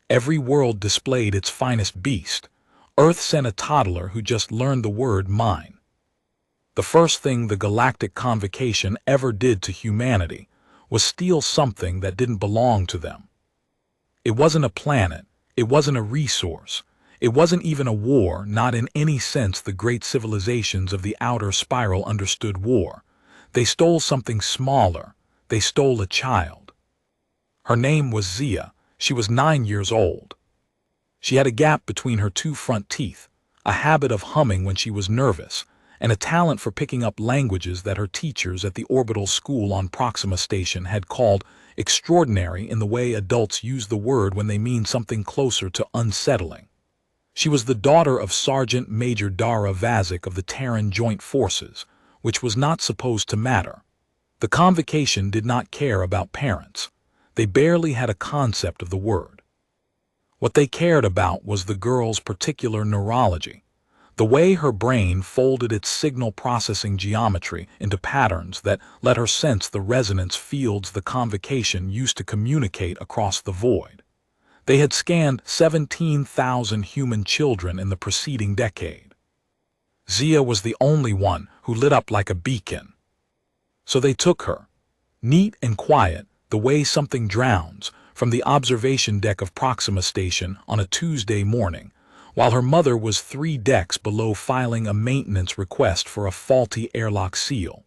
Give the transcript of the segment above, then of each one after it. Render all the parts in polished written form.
Every world displayed its finest beast. Earth sent a toddler who just learned the word mine. The first thing the galactic convocation ever did to humanity was steal something that didn't belong to them. It wasn't a planet, it wasn't a resource, it wasn't even a war, not in any sense the great civilizations of the outer spiral understood war. They stole something smaller, they stole a child. Her name was Zia. She was 9 years old. She had a gap between her two front teeth, a habit of humming when she was nervous, and a talent for picking up languages that her teachers at the orbital school on Proxima Station had called extraordinary in the way adults use the word when they mean something closer to unsettling. She was the daughter of Sergeant Major Dara Vazik of the Terran Joint Forces, which was not supposed to matter. The convocation did not care about parents. They barely had a concept of the word. What they cared about was the girl's particular neurology, the way her brain folded its signal processing geometry into patterns that let her sense the resonance fields the convocation used to communicate across the void. They had scanned 17,000 human children in the preceding decade. Zia was the only one who lit up like a beacon. So they took her, neat and quiet, the way something drowns, from the observation deck of Proxima Station on a Tuesday morning, while her mother was 3 decks below filing a maintenance request for a faulty airlock seal.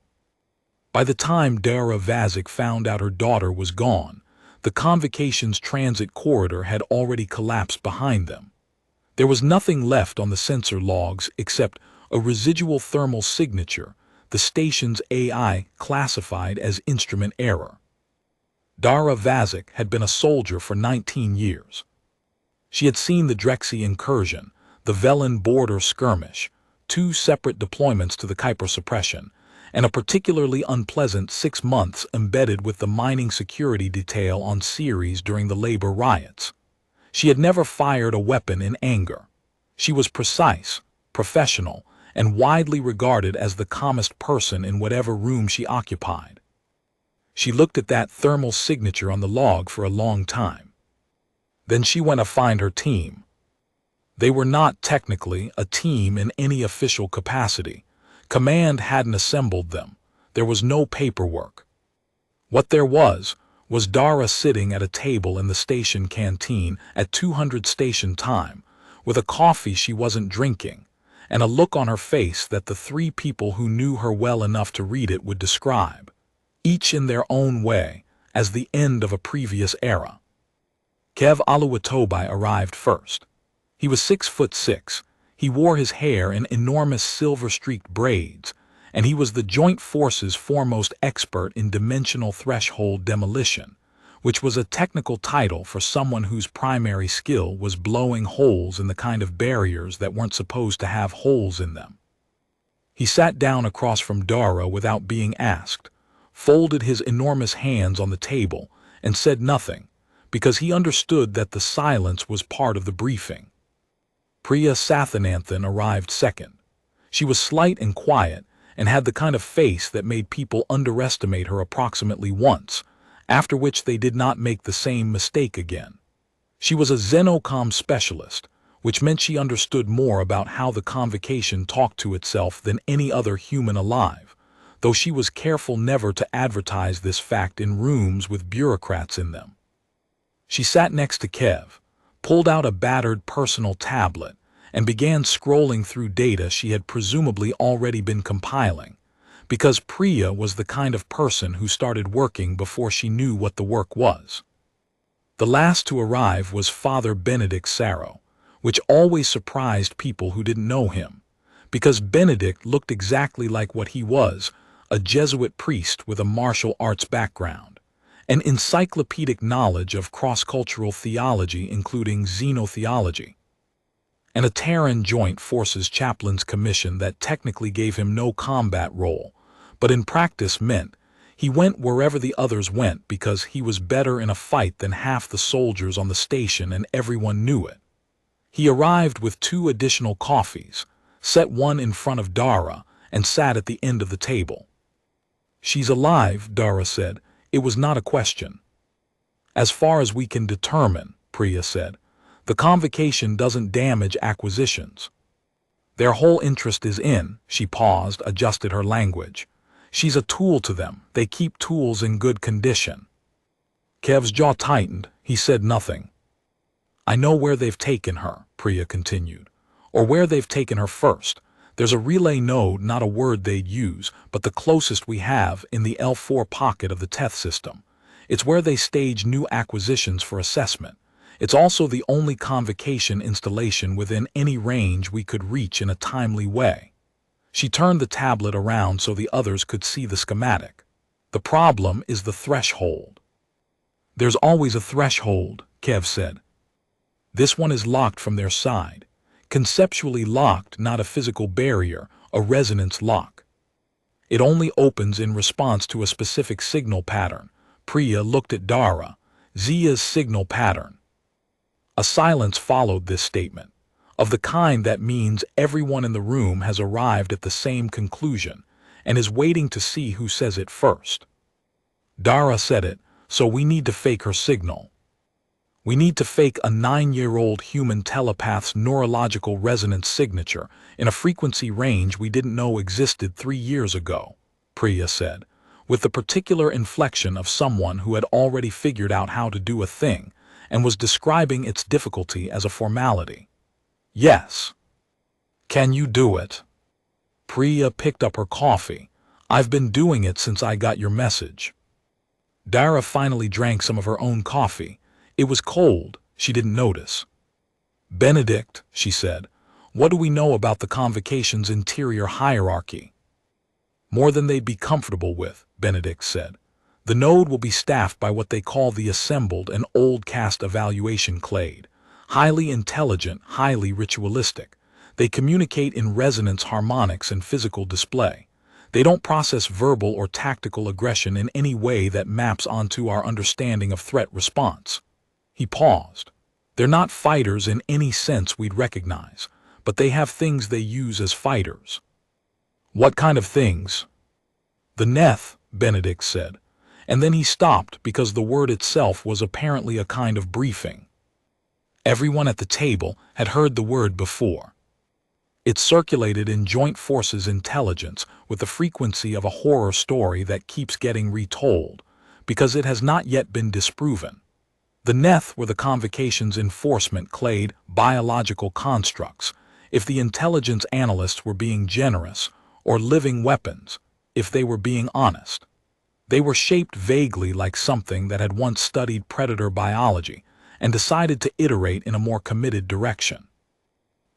By the time Dara Vazik found out her daughter was gone, the convocation's transit corridor had already collapsed behind them. There was nothing left on the sensor logs except a residual thermal signature, the station's AI classified as instrument error. Dara Vazik had been a soldier for 19 years. She had seen the Drexy incursion, the Velen border skirmish, 2 separate deployments to the Kuiper suppression, and a particularly unpleasant 6 months embedded with the mining security detail on Ceres during the labor riots. She had never fired a weapon in anger. She was precise, professional, and widely regarded as the calmest person in whatever room she occupied. She looked at that thermal signature on the log for a long time. Then she went to find her team. They were not technically a team in any official capacity. Command hadn't assembled them. There was no paperwork. What there was Dara sitting at a table in the station canteen at 200 station time, with a coffee she wasn't drinking, and a look on her face that the 3 people who knew her well enough to read it would describe, each in their own way, as the end of a previous era. Kev Aluwatobi arrived first. He was 6'6". He wore his hair in enormous silver-streaked braids, and he was the Joint Forces' foremost expert in dimensional threshold demolition, which was a technical title for someone whose primary skill was blowing holes in the kind of barriers that weren't supposed to have holes in them. He sat down across from Dara without being asked, folded his enormous hands on the table, and said nothing, because he understood that the silence was part of the briefing. Priya Sathananthan arrived second. She was slight and quiet, and had the kind of face that made people underestimate her approximately once, after which they did not make the same mistake again. She was a Xenocom specialist, which meant she understood more about how the convocation talked to itself than any other human alive, though she was careful never to advertise this fact in rooms with bureaucrats in them. She sat next to Kev, pulled out a battered personal tablet, and began scrolling through data she had presumably already been compiling, because Priya was the kind of person who started working before she knew what the work was. The last to arrive was Father Benedict Sarrow, which always surprised people who didn't know him, because Benedict looked exactly like what he was, a Jesuit priest with a martial arts background, an encyclopedic knowledge of cross-cultural theology including xenotheology, and a Terran Joint Forces chaplain's commission that technically gave him no combat role, but in practice meant he went wherever the others went because he was better in a fight than half the soldiers on the station and everyone knew it. He arrived with 2 additional coffees, set one in front of Dara, and sat at the end of the table. "She's alive," Dara said. "It was not a question." "As far as we can determine," Priya said. The convocation doesn't damage acquisitions. Their whole interest is in, she paused, adjusted her language. She's a tool to them. They keep tools in good condition. Kev's jaw tightened. He said nothing. I know where they've taken her, Priya continued. Or where they've taken her first. There's a relay node, not a word they'd use, but the closest we have in the L4 pocket of the TETH system. It's where they stage new acquisitions for assessment. It's also the only convocation installation within any range we could reach in a timely way. She turned the tablet around so the others could see the schematic. The problem is the threshold. There's always a threshold, Kev said. This one is locked from their side. Conceptually locked, not a physical barrier, a resonance lock. It only opens in response to a specific signal pattern. Priya looked at Dara. Zia's signal pattern. A silence followed this statement, of the kind that means everyone in the room has arrived at the same conclusion and is waiting to see who says it first. Dara said it, so we need to fake her signal. We need to fake a 9-year-old human telepath's neurological resonance signature in a frequency range we didn't know existed 3 years ago, Priya said, with the particular inflection of someone who had already figured out how to do a thing and was describing its difficulty as a formality. Yes. Can you do it? Priya picked up her coffee. I've been doing it since I got your message. Dara finally drank some of her own coffee. It was cold, she didn't notice. Benedict, she said, what do we know about the convocation's interior hierarchy? More than they'd be comfortable with, Benedict said. The node will be staffed by what they call the assembled and old caste evaluation clade. Highly intelligent, highly ritualistic. They communicate in resonance harmonics and physical display. They don't process verbal or tactical aggression in any way that maps onto our understanding of threat response. He paused. They're not fighters in any sense we'd recognize, but they have things they use as fighters. What kind of things? The Neth, Benedict said, and then he stopped because the word itself was apparently a kind of briefing. Everyone at the table had heard the word before. It circulated in Joint Forces intelligence with the frequency of a horror story that keeps getting retold, because it has not yet been disproven. The Neth were the convocation's enforcement clade biological constructs, if the intelligence analysts were being generous, or living weapons, if they were being honest. They were shaped vaguely like something that had once studied predator biology and decided to iterate in a more committed direction.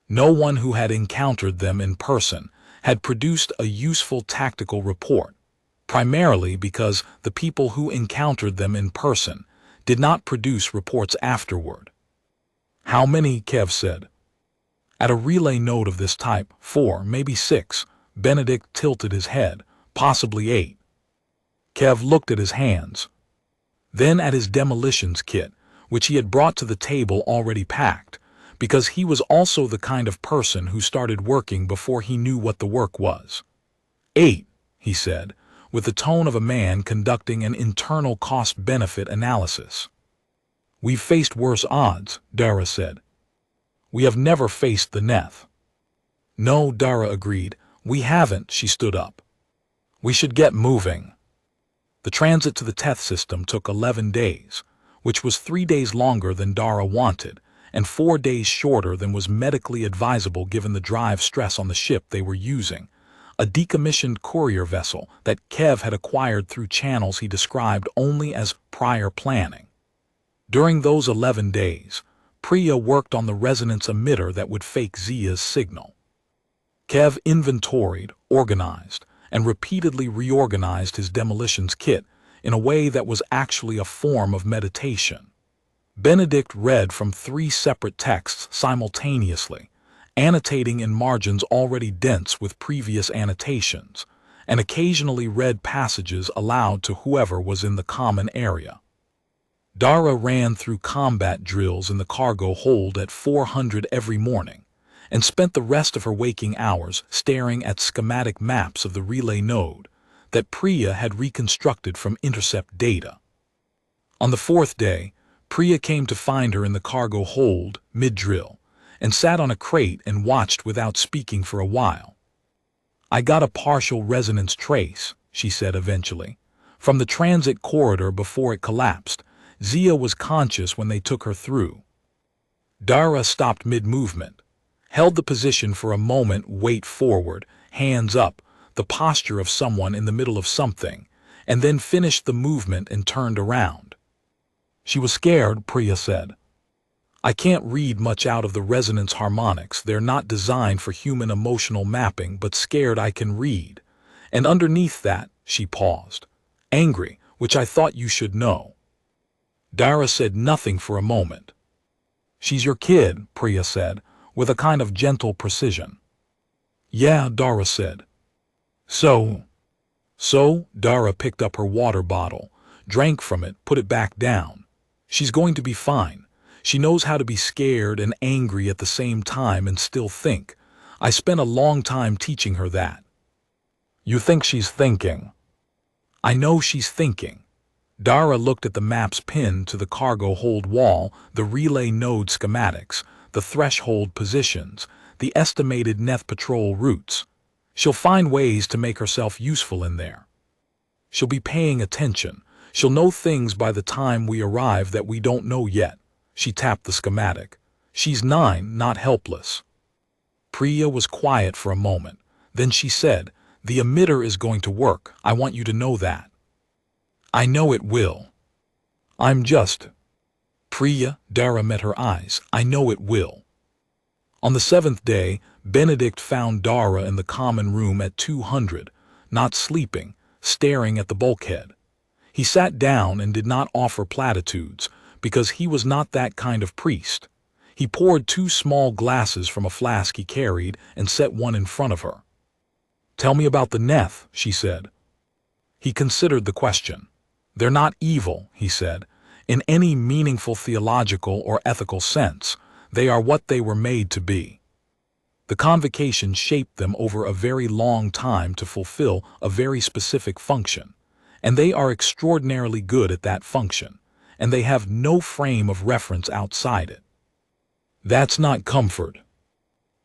No one who had encountered them in person had produced a useful tactical report, primarily because the people who encountered them in person did not produce reports afterward. How many? Kev said. At a relay node of this type, 4, maybe 6, Benedict tilted his head, possibly 8. Kev looked at his hands. Then at his demolitions kit, which he had brought to the table already packed, because he was also the kind of person who started working before he knew what the work was. 8, he said, with the tone of a man conducting an internal cost-benefit analysis. We've faced worse odds, Dara said. We have never faced the Neth. No, Dara agreed. We haven't, she stood up. We should get moving. The transit to the TETH system took 11 days, which was 3 days longer than Dara wanted, and 4 days shorter than was medically advisable given the drive stress on the ship they were using, a decommissioned courier vessel that Kev had acquired through channels he described only as prior planning. During those 11 days, Priya worked on the resonance emitter that would fake Zia's signal. Kev inventoried, organized, and repeatedly reorganized his demolitions kit in a way that was actually a form of meditation. Benedict read from 3 separate texts simultaneously, annotating in margins already dense with previous annotations, and occasionally read passages aloud to whoever was in the common area. Dara ran through combat drills in the cargo hold at 400 every morning, and spent the rest of her waking hours staring at schematic maps of the relay node that Priya had reconstructed from intercept data. On the 4th day, Priya came to find her in the cargo hold, mid-drill, and sat on a crate and watched without speaking for a while. "I got a partial resonance trace," she said eventually. "From the transit corridor before it collapsed. Zia was conscious when they took her through." Dara stopped mid-movement, held the position for a moment, weight forward, hands up, the posture of someone in the middle of something, and then finished the movement and turned around. "She was scared," Priya said. "I can't read much out of the resonance harmonics. They're not designed for human emotional mapping, but scared I can read. And underneath that," she paused, "angry, which I thought you should know." Dara said nothing for a moment. "She's your kid," Priya said, with a kind of gentle precision. "Yeah," Dara said. So, Dara picked up her water bottle, drank from it, put it back down. "She's going to be fine. She knows how to be scared and angry at the same time and still think. I spent a long time teaching her that." "You think she's thinking?" "I know she's thinking." Dara looked at the maps pinned to the cargo hold wall, the relay node schematics, the threshold positions, the estimated Neth patrol routes. "She'll find ways to make herself useful in there. She'll be paying attention. She'll know things by the time we arrive that we don't know yet." She tapped the schematic. "She's 9, not helpless." Priya was quiet for a moment. Then she said, "The emitter is going to work. I want you to know that." "I know it will. I'm just—" "Priya," Dara met her eyes, "I know it will." On the 7th day, Benedict found Dara in the common room at 200, not sleeping, staring at the bulkhead. He sat down and did not offer platitudes, because he was not that kind of priest. He poured 2 small glasses from a flask he carried and set one in front of her. "Tell me about the Neth," she said. He considered the question. "They're not evil," he said, "in any meaningful theological or ethical sense. They are what they were made to be. The convocation shaped them over a very long time to fulfill a very specific function, and they are extraordinarily good at that function, and they have no frame of reference outside it. That's not comfort.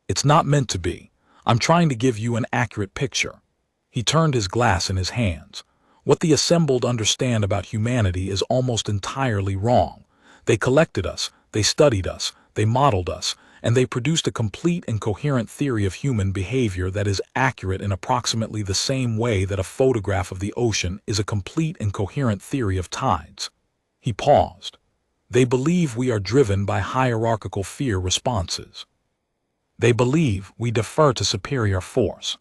It's not meant to be. I'm trying to give you an accurate picture." He turned his glass in his hands. "What the assembled understand about humanity is almost entirely wrong. They collected us, they studied us, they modeled us, and they produced a complete and coherent theory of human behavior that is accurate in approximately the same way that a photograph of the ocean is a complete and coherent theory of tides." He paused. "They believe we are driven by hierarchical fear responses. They believe we defer to superior force.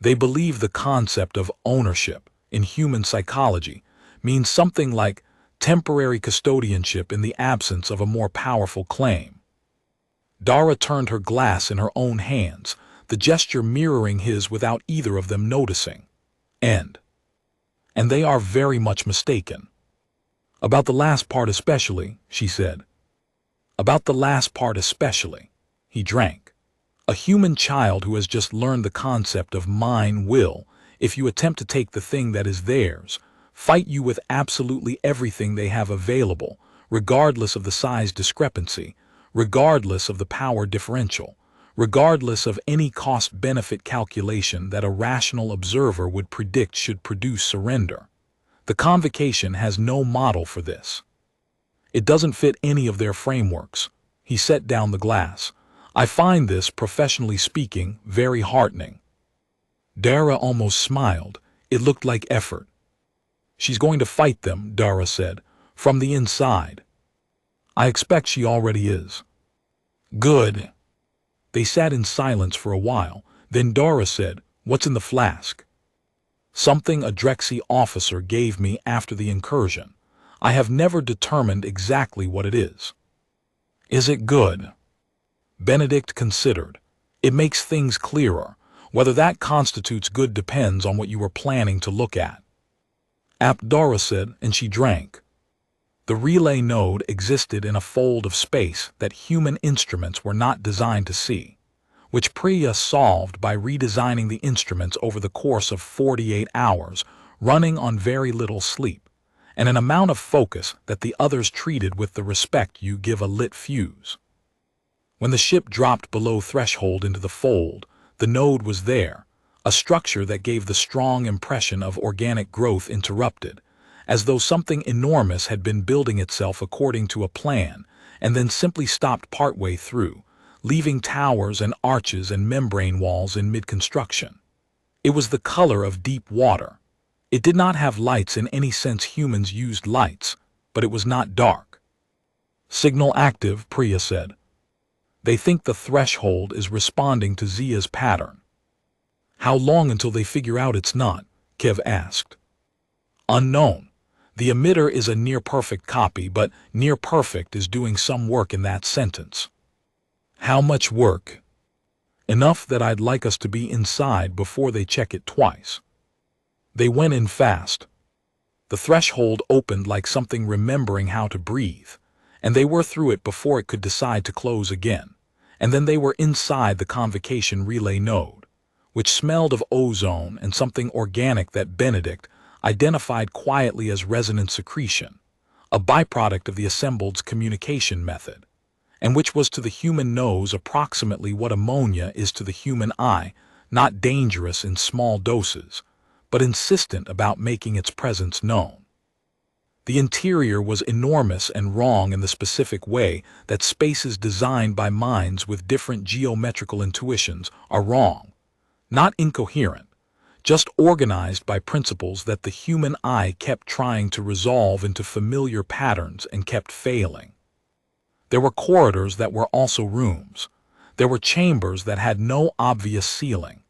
They believe the concept of ownership in human psychology means something like temporary custodianship in the absence of a more powerful claim." Dara turned her glass in her own hands, the gesture mirroring his without either of them noticing. And they are very much mistaken." "About the last part especially," she said. "About the last part especially." He drank. "A human child who has just learned the concept of mine will, if you attempt to take the thing that is theirs, fight you with absolutely everything they have available, regardless of the size discrepancy, regardless of the power differential, regardless of any cost-benefit calculation that a rational observer would predict should produce surrender. The convocation has no model for this. It doesn't fit any of their frameworks." He set down the glass. "I find this, professionally speaking, very heartening." Dara almost smiled. It looked like effort. "She's going to fight them," Dara said, "from the inside. I expect she already is." "Good." They sat in silence for a while. Then Dara said, "What's in the flask?" "Something a Drexy officer gave me after the incursion. I have never determined exactly what it is." "Is it good?" Benedict considered. "It makes things clearer. Whether that constitutes good depends on what you were planning to look at." Dara said, and she drank. The relay node existed in a fold of space that human instruments were not designed to see, which Priya solved by redesigning the instruments over the course of 48 hours, running on very little sleep, and an amount of focus that the others treated with the respect you give a lit fuse. When the ship dropped below threshold into the fold, the node was there, a structure that gave the strong impression of organic growth interrupted, as though something enormous had been building itself according to a plan, and then simply stopped partway through, leaving towers and arches and membrane walls in mid-construction. It was the color of deep water. It did not have lights in any sense humans used lights, but it was not dark. "Signal active," Priya said. "They think the threshold is responding to Zia's pattern." "How long until they figure out it's not?" Kev asked. "Unknown. The emitter is a near-perfect copy, but near-perfect is doing some work in that sentence." "How much work?" "Enough that I'd like us to be inside before they check it twice." They went in fast. The threshold opened like something remembering how to breathe, and they were through it before it could decide to close again, and then they were inside the convocation relay node, which smelled of ozone and something organic that Benedict identified quietly as resonant secretion, a byproduct of the assembled's communication method, and which was to the human nose approximately what ammonia is to the human eye, not dangerous in small doses, but insistent about making its presence known. The interior was enormous and wrong in the specific way that spaces designed by minds with different geometrical intuitions are wrong, not incoherent, just organized by principles that the human eye kept trying to resolve into familiar patterns and kept failing. There were corridors that were also rooms. There were chambers that had no obvious ceiling.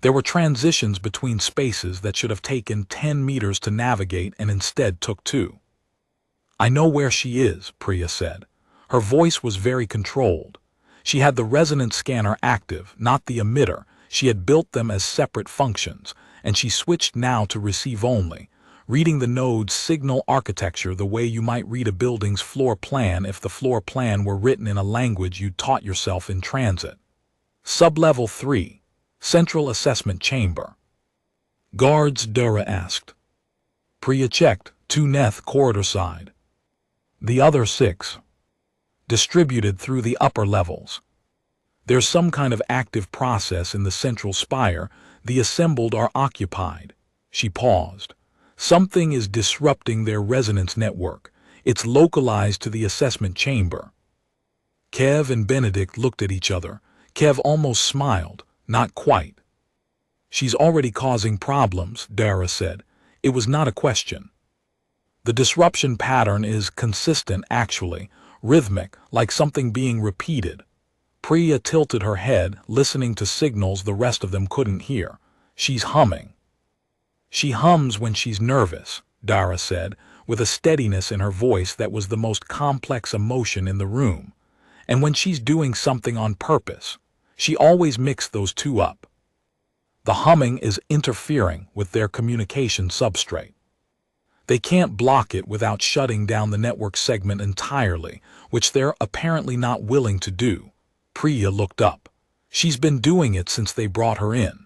There were transitions between spaces that should have taken 10 meters to navigate and instead took 2. "I know where she is," Priya said. Her voice was very controlled. She had the resonance scanner active, not the emitter. She had built them as separate functions, and she switched now to receive only, reading the node's signal architecture the way you might read a building's floor plan if the floor plan were written in a language you taught yourself in transit. "Sublevel 3. Central Assessment Chamber." "Guards?" Dara asked. Priya checked, 2 Neth corridor side. "The other 6. Distributed through the upper levels. There's some kind of active process in the central spire. The assembled are occupied." She paused. "Something is disrupting their resonance network. It's localized to the assessment chamber." Kev and Benedict looked at each other. Kev almost smiled. "Not quite." "She's already causing problems," Dara said. It was not a question. "The disruption pattern is consistent, actually, rhythmic, like something being repeated." Priya tilted her head, listening to signals the rest of them couldn't hear. "She's humming." "She hums when she's nervous," Dara said, with a steadiness in her voice that was the most complex emotion in the room. "And when she's doing something on purpose. She always mixed those two up. The humming is interfering with their communication substrate. They can't block it without shutting down the network segment entirely, which they're apparently not willing to do." Priya looked up. "She's been doing it since they brought her in."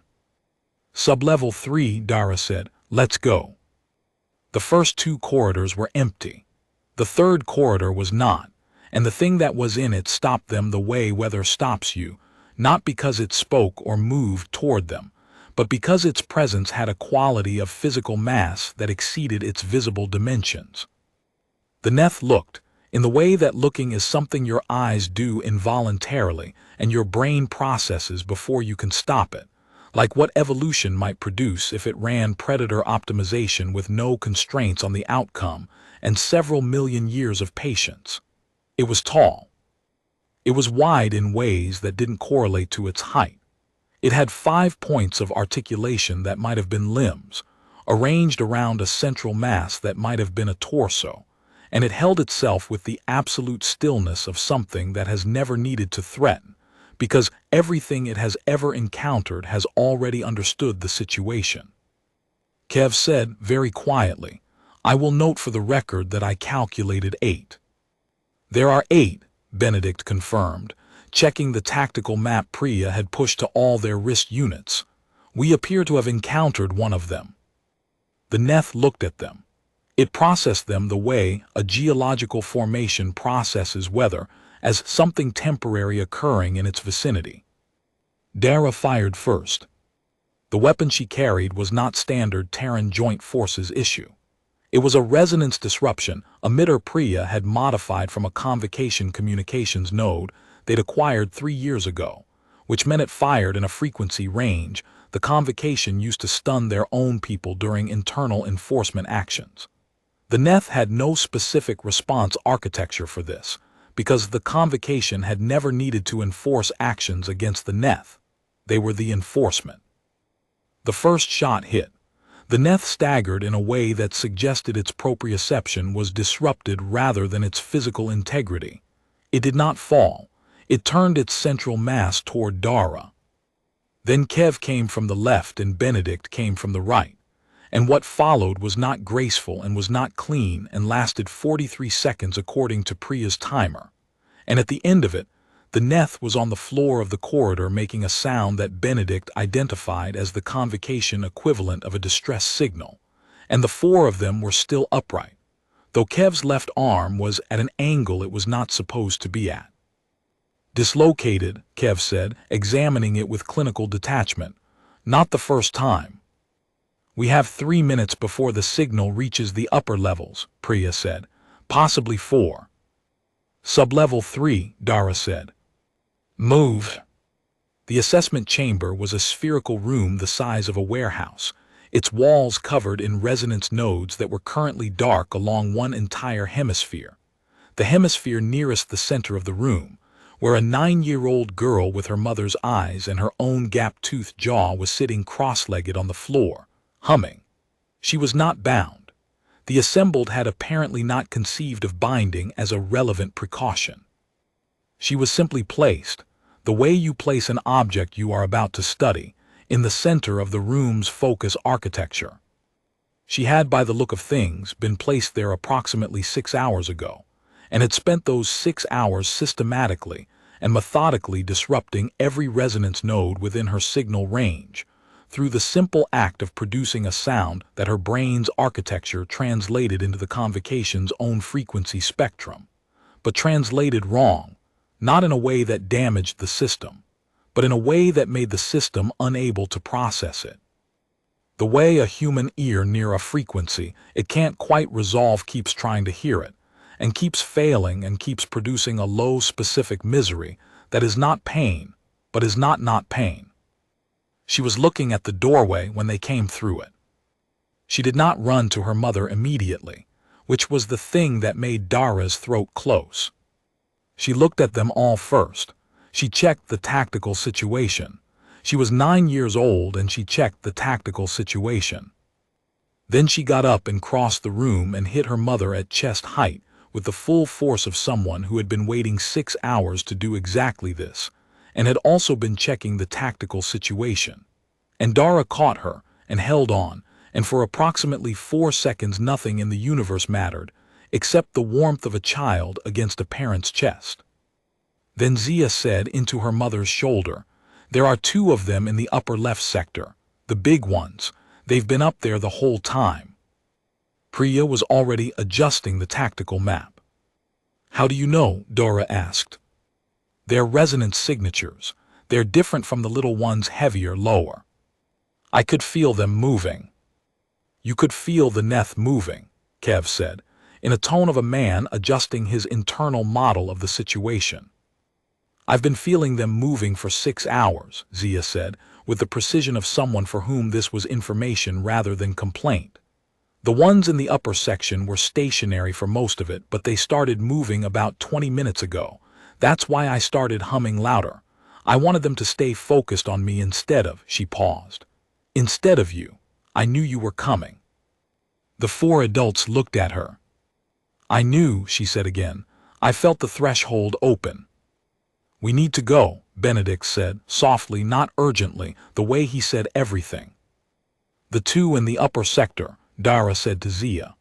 "Sublevel 3, Dara said. "Let's go." The first 2 corridors were empty. The third corridor was not, and the thing that was in it stopped them the way weather stops you, not because it spoke or moved toward them, but because its presence had a quality of physical mass that exceeded its visible dimensions. The Neth looked, in the way that looking is something your eyes do involuntarily and your brain processes before you can stop it, like what evolution might produce if it ran predator optimization with no constraints on the outcome and several million years of patience. It was tall. It was wide in ways that didn't correlate to its height. It had 5 points of articulation that might have been limbs, arranged around a central mass that might have been a torso, and it held itself with the absolute stillness of something that has never needed to threaten, because everything it has ever encountered has already understood the situation. Kev said very quietly, "I will note for the record that I calculated 8. "There are 8, Benedict confirmed, checking the tactical map Priya had pushed to all their wrist units. "We appear to have encountered one of them." The Neth looked at them. It processed them the way a geological formation processes weather, as something temporary occurring in its vicinity. Dara fired first. The weapon she carried was not standard Terran Joint Forces issue. It was a resonance disruption emitter Priya had modified from a convocation communications node they'd acquired 3 years ago, which meant it fired in a frequency range the convocation used to stun their own people during internal enforcement actions. The Neth had no specific response architecture for this, because the convocation had never needed to enforce actions against the Neth. They were the enforcement. The first shot hit. The Neth staggered in a way that suggested its proprioception was disrupted rather than its physical integrity. It did not fall. It turned its central mass toward Dara. Then Kev came from the left and Benedict came from the right. And what followed was not graceful and was not clean and lasted 43 seconds according to Priya's timer. And at the end of it, the Neth was on the floor of the corridor making a sound that Benedict identified as the convocation equivalent of a distress signal, and the 4 of them were still upright, though Kev's left arm was at an angle it was not supposed to be at. Dislocated, Kev said, examining it with clinical detachment. Not the first time. We have 3 minutes before the signal reaches the upper levels, Priya said. Possibly 4. Sublevel 3, Dara said. Move. The assessment chamber was a spherical room the size of a warehouse, its walls covered in resonance nodes that were currently dark along one entire hemisphere. The hemisphere nearest the center of the room, where a 9-year-old girl with her mother's eyes and her own gap-toothed jaw was sitting cross-legged on the floor, humming. She was not bound. The assembled had apparently not conceived of binding as a relevant precaution. She was simply placed, the way you place an object you are about to study, in the center of the room's focus architecture. She had, by the look of things, been placed there approximately 6 hours ago, and had spent those 6 hours systematically and methodically disrupting every resonance node within her signal range, through the simple act of producing a sound that her brain's architecture translated into the convocation's own frequency spectrum, but translated wrong, not in a way that damaged the system, but in a way that made the system unable to process it. The way a human ear near a frequency it can't quite resolve keeps trying to hear it, and keeps failing and keeps producing a low specific misery that is not pain, but is not pain. She was looking at the doorway when they came through it. She did not run to her mother immediately, which was the thing that made Dara's throat close. She looked at them all first. She checked the tactical situation. She was 9 years old and she checked the tactical situation. Then she got up and crossed the room and hit her mother at chest height with the full force of someone who had been waiting 6 hours to do exactly this, and had also been checking the tactical situation. And Dara caught her and held on, and for approximately 4 seconds nothing in the universe mattered, except the warmth of a child against a parent's chest. Then Zia said into her mother's shoulder, "There are 2 of them in the upper left sector, the big ones. They've been up there the whole time." Priya was already adjusting the tactical map. "How do you know?" Dora asked. "They're resonance signatures. They're different from the little ones, heavier, lower. I could feel them moving." "You could feel the Neth moving," Kev said, in a tone of a man adjusting his internal model of the situation. "I've been feeling them moving for 6 hours, Zia said, with the precision of someone for whom this was information rather than complaint. "The ones in the upper section were stationary for most of it, but they started moving about 20 minutes ago. That's why I started humming louder. I wanted them to stay focused on me instead of," she paused, "instead of you. I knew you were coming." The 4 adults looked at her. "I knew," she said again. "I felt the threshold open." "We need to go," Benedict said, softly, not urgently, the way he said everything. "The 2 in the upper sector," Dara said to Zia.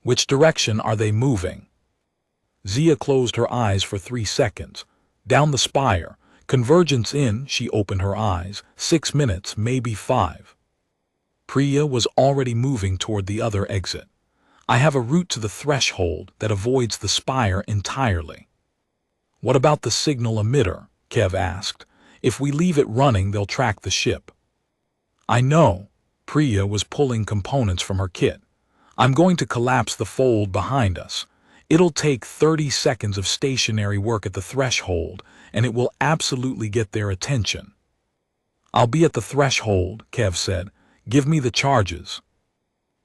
"Which direction are they moving?" Zia closed her eyes for 3 seconds. "Down the spire. Convergence in," she opened her eyes, 6 minutes, maybe 5. Priya was already moving toward the other exit. I have a route to the threshold that avoids the spire entirely. What about the signal emitter? Kev asked. If we leave it running, they'll track the ship. I know. Priya was pulling components from her kit. I'm going to collapse the fold behind us. It'll take 30 seconds of stationary work at the threshold, and it will absolutely get their attention. I'll be at the threshold, Kev said. Give me the charges.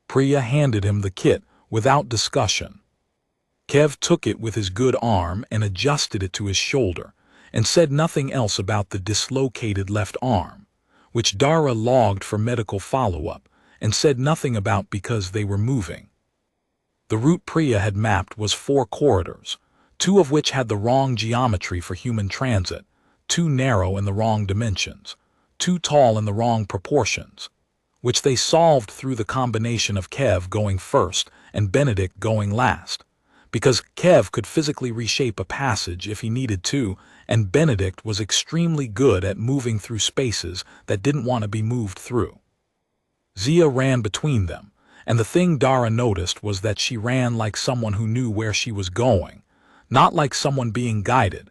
Priya handed him the kit without discussion. Kev took it with his good arm and adjusted it to his shoulder, and said nothing else about the dislocated left arm, which Dara logged for medical follow-up, and said nothing about because they were moving. The route Priya had mapped was 4 corridors, 2 of which had the wrong geometry for human transit, too narrow in the wrong dimensions, too tall in the wrong proportions, which they solved through the combination of Kev going first and Benedict going last, because Kev could physically reshape a passage if he needed to, and Benedict was extremely good at moving through spaces that didn't want to be moved through. Zia ran between them, and the thing Dara noticed was that she ran like someone who knew where she was going, not like someone being guided.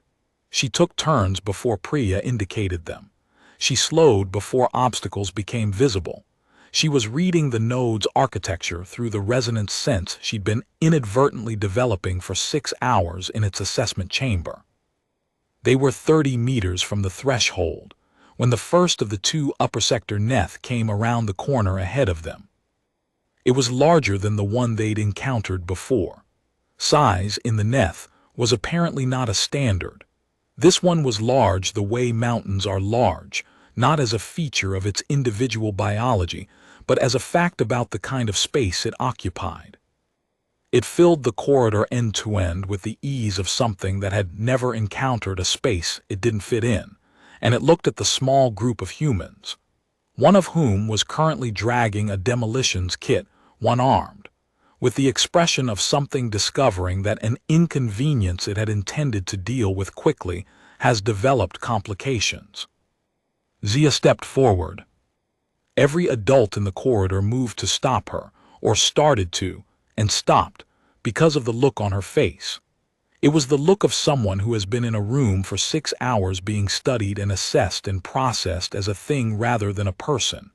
She took turns before Priya indicated them. She slowed before obstacles became visible. She was reading the node's architecture through the resonance sense she'd been inadvertently developing for 6 hours in its assessment chamber. They were 30 meters from the threshold, when the first of the 2 upper sector Neth came around the corner ahead of them. It was larger than the one they'd encountered before. Size in the Neth was apparently not a standard. This one was large the way mountains are large, not as a feature of its individual biology, but as a fact about the kind of space it occupied. It filled the corridor end to end with the ease of something that had never encountered a space it didn't fit in, and it looked at the small group of humans, one of whom was currently dragging a demolitions kit, one-armed, with the expression of something discovering that an inconvenience it had intended to deal with quickly has developed complications. Zia stepped forward. Every adult in the corridor moved to stop her, or started to, and stopped, because of the look on her face. It was the look of someone who has been in a room for 6 hours being studied and assessed and processed as a thing rather than a person,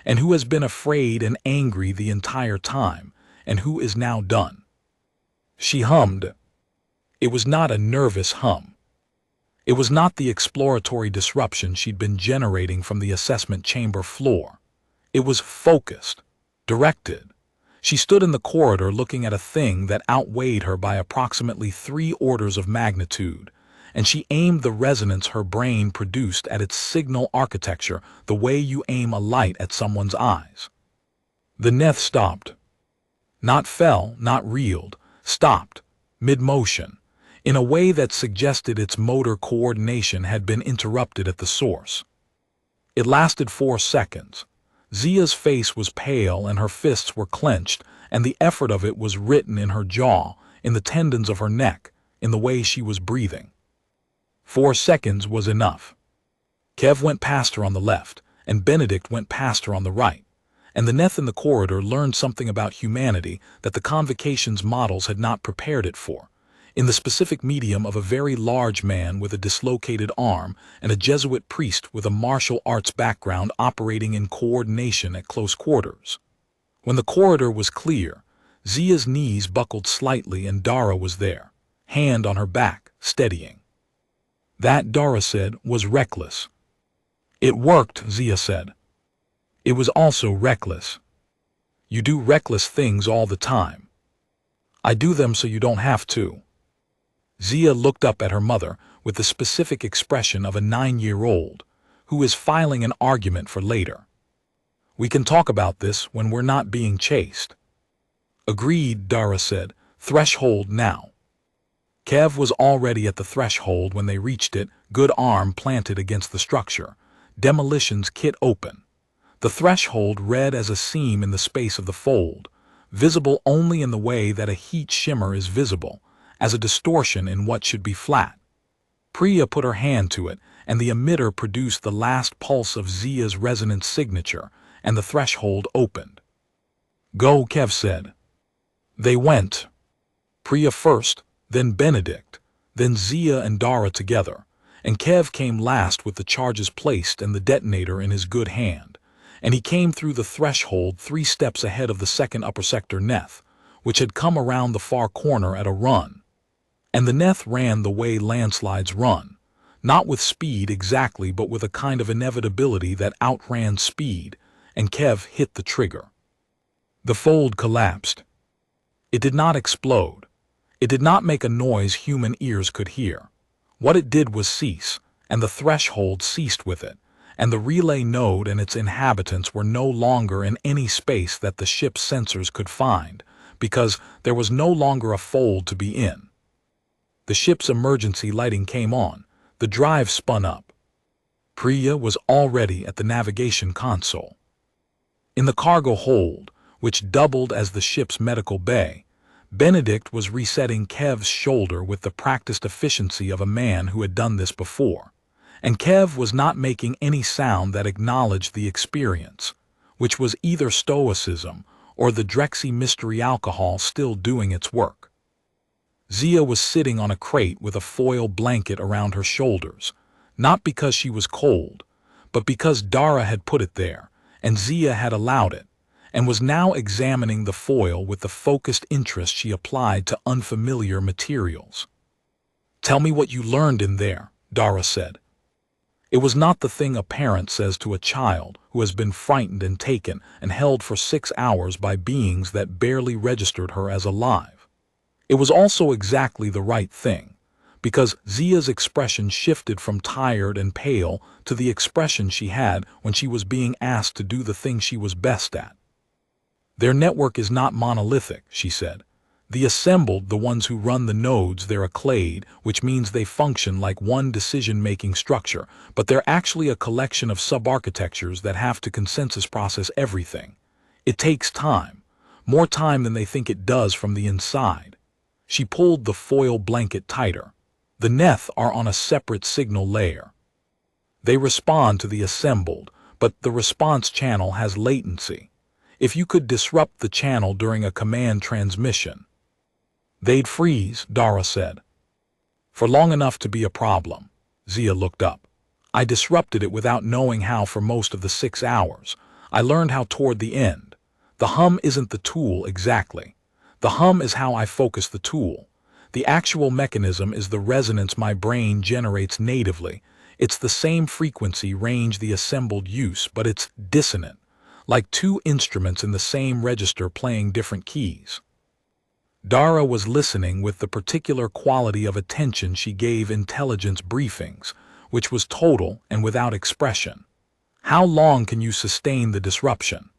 and who has been afraid and angry the entire time, and who is now done. She hummed. It was not a nervous hum. It was not the exploratory disruption she'd been generating from the assessment chamber floor. It was focused, directed. She stood in the corridor looking at a thing that outweighed her by approximately 3 orders of magnitude, and she aimed the resonance her brain produced at its signal architecture the way you aim a light at someone's eyes. The Neth stopped. Not fell, not reeled, stopped, mid-motion, in a way that suggested its motor coordination had been interrupted at the source. It lasted 4 seconds. Zia's face was pale and her fists were clenched, and the effort of it was written in her jaw, in the tendons of her neck, in the way she was breathing. 4 seconds was enough. Kev went past her on the left, and Benedict went past her on the right, and the Neth in the corridor learned something about humanity that the Convocation's models had not prepared it for, in the specific medium of a very large man with a dislocated arm and a Jesuit priest with a martial arts background operating in coordination at close quarters. When the corridor was clear, Zia's knees buckled slightly and Dara was there, hand on her back, steadying. That, Dara said, was reckless. It worked, Zia said. It was also reckless. You do reckless things all the time. I do them so you don't have to. Zia looked up at her mother with the specific expression of a 9-year-old who is filing an argument for later. We can talk about this when we're not being chased. Agreed, Dara said. Threshold now. Kev was already at the threshold when they reached it, good arm planted against the structure, demolitions kit open. The threshold read as a seam in the space of the fold, visible only in the way that a heat shimmer is visible, as a distortion in what should be flat. Priya put her hand to it, and the emitter produced the last pulse of Zia's resonance signature, and the threshold opened. Go, Kev said. They went, Priya first, then Benedict, then Zia and Dara together, and Kev came last with the charges placed and the detonator in his good hand, and he came through the threshold 3 steps ahead of the second upper sector Neth, which had come around the far corner at a run. And the Neth ran the way landslides run, not with speed exactly but with a kind of inevitability that outran speed, and Kev hit the trigger. The fold collapsed. It did not explode. It did not make a noise human ears could hear. What it did was cease, and the threshold ceased with it, and the relay node and its inhabitants were no longer in any space that the ship's sensors could find, because there was no longer a fold to be in. The ship's emergency lighting came on. The drive spun up. Priya was already at the navigation console. In the cargo hold, which doubled as the ship's medical bay, Benedict was resetting Kev's shoulder with the practiced efficiency of a man who had done this before, and Kev was not making any sound that acknowledged the experience, which was either stoicism or the Drexy mystery alcohol still doing its work. Zia was sitting on a crate with a foil blanket around her shoulders, not because she was cold, but because Dara had put it there, and Zia had allowed it, and was now examining the foil with the focused interest she applied to unfamiliar materials. "Tell me what you learned in there," Dara said. It was not the thing a parent says to a child who has been frightened and taken and held for 6 hours by beings that barely registered her as alive. It was also exactly the right thing, because Zia's expression shifted from tired and pale to the expression she had when she was being asked to do the thing she was best at. "Their network is not monolithic," she said. "The assembled, the ones who run the nodes, they're a clade, which means they function like one decision-making structure, but they're actually a collection of sub-architectures that have to consensus process everything. It takes time, more time than they think it does from the inside." She pulled the foil blanket tighter. "The Neth are on a separate signal layer. They respond to the assembled, but the response channel has latency. If you could disrupt the channel during a command transmission, they'd freeze," Dara said. "For long enough to be a problem." Zia looked up. "I disrupted it without knowing how for most of the 6 hours. I learned how toward the end. The hum isn't the tool exactly. The hum is how I focus the tool. The actual mechanism is the resonance my brain generates natively. It's the same frequency range the assembled use, but it's dissonant, like 2 instruments in the same register playing different keys." Dara was listening with the particular quality of attention she gave intelligence briefings, which was total and without expression. "How long can you sustain the disruption?"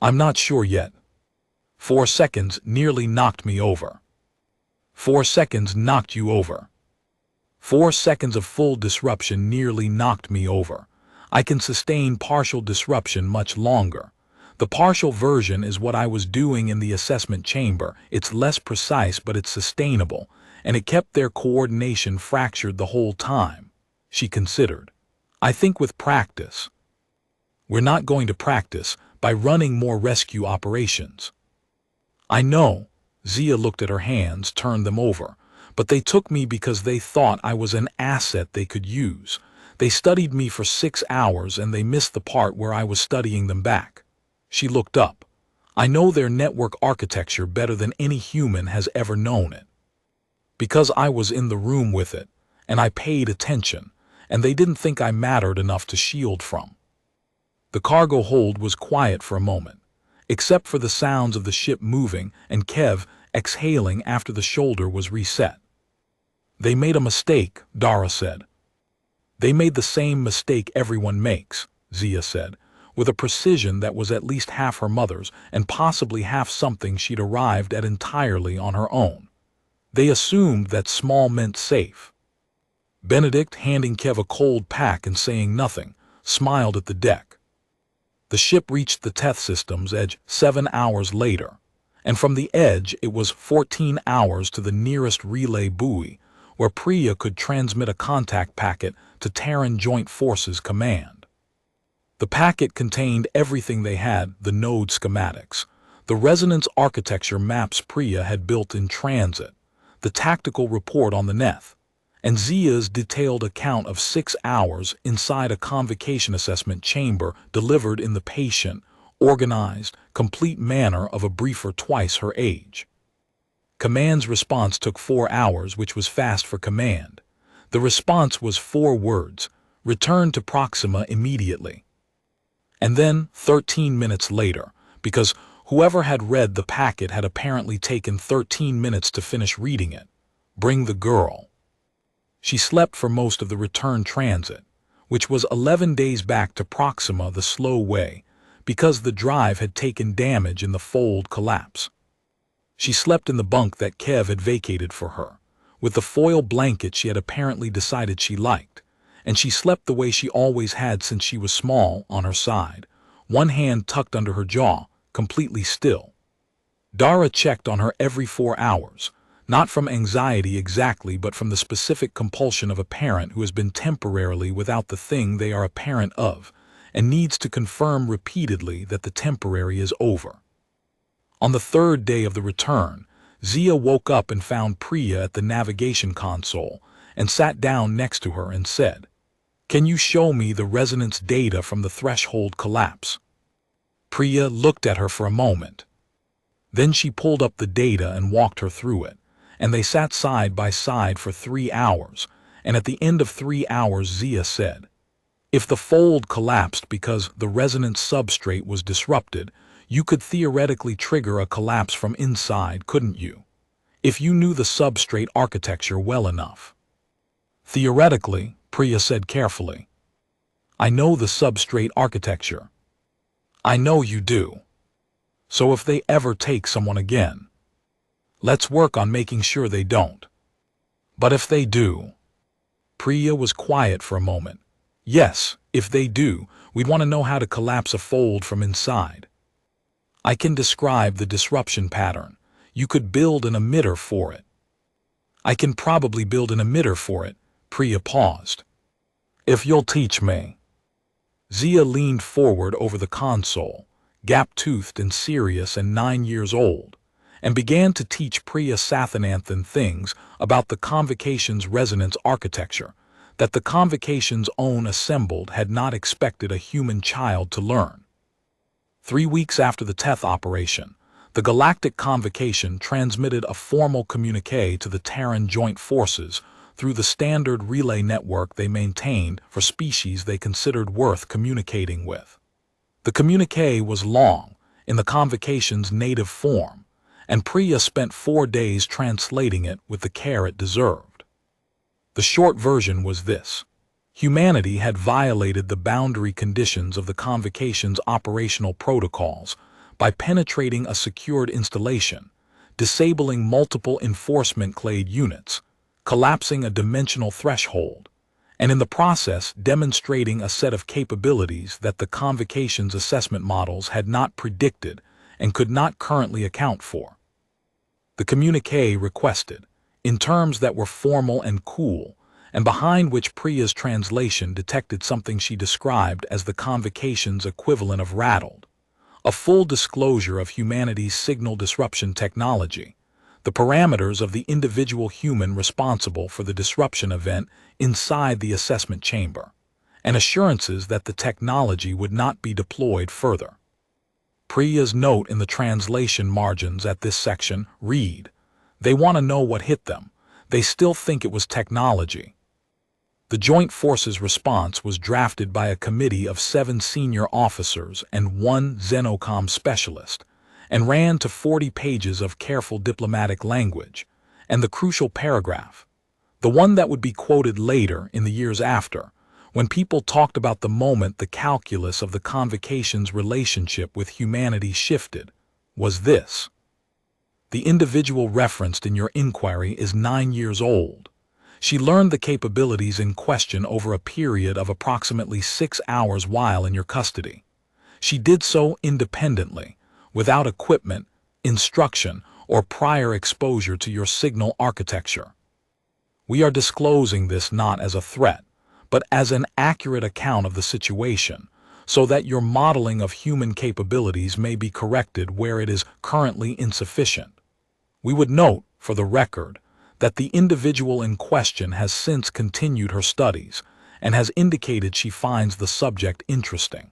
"I'm not sure yet. 4 seconds nearly knocked me over." 4 seconds knocked you over. 4 seconds of full disruption nearly knocked me over. I can sustain partial disruption much longer. The partial version is what I was doing in the assessment chamber. It's less precise, but it's sustainable, and it kept their coordination fractured the whole time." She considered. "I think with practice." "We're not going to practice by running more rescue operations." "I know." Zia looked at her hands, turned them over. "But they took me because they thought I was an asset they could use. They studied me for 6 hours and they missed the part where I was studying them back." She looked up. "I know their network architecture better than any human has ever known it. Because I was in the room with it, and I paid attention, and they didn't think I mattered enough to shield from." The cargo hold was quiet for a moment, except for the sounds of the ship moving and Kev exhaling after the shoulder was reset. "They made a mistake," Dara said. "They made the same mistake everyone makes," Zia said, with a precision that was at least half her mother's and possibly half something she'd arrived at entirely on her own. "They assumed that small meant safe." Benedict, handing Kev a cold pack and saying nothing, smiled at the deck. The ship reached the Teth system's edge 7 hours later, and from the edge it was 14 hours to the nearest relay buoy, where Priya could transmit a contact packet to Terran Joint Forces Command. The packet contained everything they had: the node schematics, the resonance architecture maps Priya had built in transit, the tactical report on the NETH, and Zia's detailed account of 6 hours inside a convocation assessment chamber delivered in the patient, organized, complete manner of a briefer twice her age. Command's response took 4 hours, which was fast for Command. The response was 4 words: return to Proxima immediately. And then, 13 minutes later, because whoever had read the packet had apparently taken 13 minutes to finish reading it, bring the girl. She slept for most of the return transit, which was 11 days back to Proxima the slow way, because the drive had taken damage in the fold collapse. She slept in the bunk that Kev had vacated for her, with the foil blanket she had apparently decided she liked, and she slept the way she always had since she was small, on her side, one hand tucked under her jaw, completely still. Dara checked on her every 4 hours, not from anxiety exactly, but from the specific compulsion of a parent who has been temporarily without the thing they are a parent of, and needs to confirm repeatedly that the temporary is over. On the 3rd day of the return, Zia woke up and found Priya at the navigation console, and sat down next to her and said, "Can you show me the resonance data from the threshold collapse?" Priya looked at her for a moment. Then she pulled up the data and walked her through it, and they sat side by side for 3 hours, and at the end of 3 hours Zia said, "If the fold collapsed because the resonance substrate was disrupted, you could theoretically trigger a collapse from inside, couldn't you? If you knew the substrate architecture well enough." "Theoretically," Priya said carefully. "I know the substrate architecture." "I know you do. So if they ever take someone again, let's work on making sure they don't." "But if they do?" Priya was quiet for a moment. "Yes, if they do, we'd want to know how to collapse a fold from inside. I can describe the disruption pattern. You could build an emitter for it." "I can probably build an emitter for it," Priya paused. "If you'll teach me." Zia leaned forward over the console, gap-toothed and serious and 9 years old, and began to teach Priya Sathananthan things about the convocation's resonance architecture that the convocation's own assembled had not expected a human child to learn. 3 weeks after the TETH operation, the Galactic Convocation transmitted a formal communique to the Terran Joint Forces through the standard relay network they maintained for species they considered worth communicating with. The communique was long, in the Convocation's native form, and Priya spent 4 days translating it with the care it deserved. The short version was this: humanity had violated the boundary conditions of the Convocation's operational protocols by penetrating a secured installation, disabling multiple enforcement clade units, collapsing a dimensional threshold, and in the process demonstrating a set of capabilities that the Convocation's assessment models had not predicted and could not currently account for. The communique requested, in terms that were formal and cool, and behind which Priya's translation detected something she described as the Convocation's equivalent of rattled, a full disclosure of humanity's signal disruption technology, the parameters of the individual human responsible for the disruption event inside the assessment chamber, and assurances that the technology would not be deployed further. Priya's note in the translation margins at this section read, "They want to know what hit them. They still think it was technology." The Joint Forces response was drafted by a committee of 7 senior officers and 1 Xenocom specialist, and ran to 40 pages of careful diplomatic language, and the crucial paragraph, the one that would be quoted later in the years after, when people talked about the moment the calculus of the Convocation's relationship with humanity shifted, was this: "The individual referenced in your inquiry is 9 years old. She learned the capabilities in question over a period of approximately 6 hours while in your custody. She did so independently, without equipment, instruction, or prior exposure to your signal architecture. We are disclosing this not as a threat, but as an accurate account of the situation, so that your modeling of human capabilities may be corrected where it is currently insufficient. We would note, for the record, that the individual in question has since continued her studies and has indicated she finds the subject interesting.